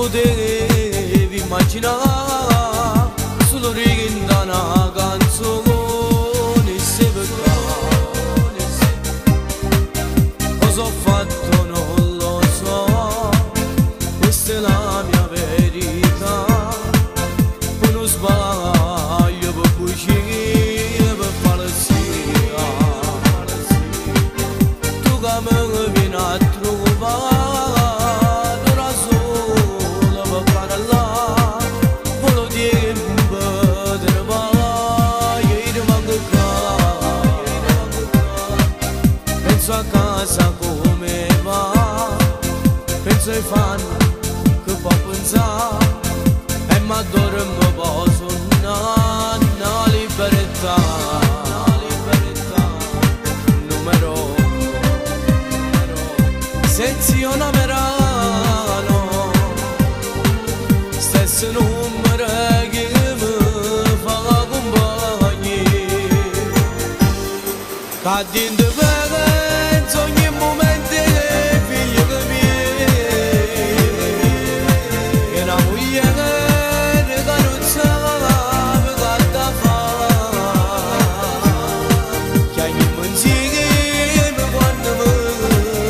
devi immaginare solo da una canzone se perché cosa ho fatto non lo so, questa è la mia verità, uno sbaglio per fuggire per falsità, tu che mi vieni a trovare a casa come va, penso ai fan che può pensare e mi dormo posso una libertà, numero sezione verano, stesso numero che mi fa compagnia, cadendo ogni momento figlio che che una moglie che carrozzava mi guarda che ogni pensiero quando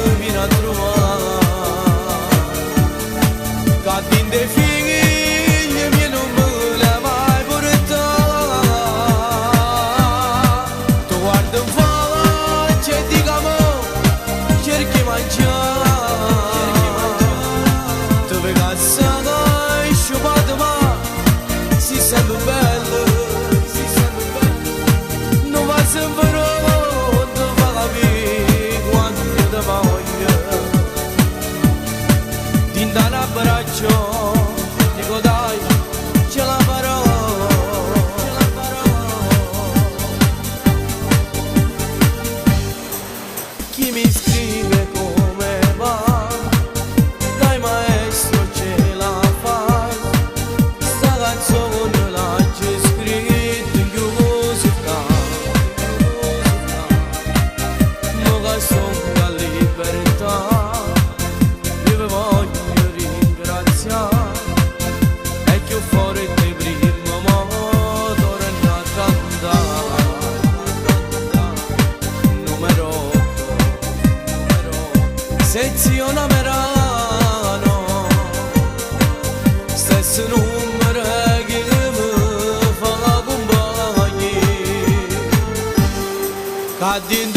mi viene a trovare cadendo i figli miei non me la mai portare tu guarda un faccia e dica cerchi mangiare dove cazzata e sciupata ma si sente bello non va sempre non fa capire quando ti voglio ti dà un abbraccio dico dai ce la farò chi mi scrive la libertà, io vi voglio ringraziare e che fuori di primo modo a cantare numero sezione verano, stesso numero che mi fa compagnia cadendo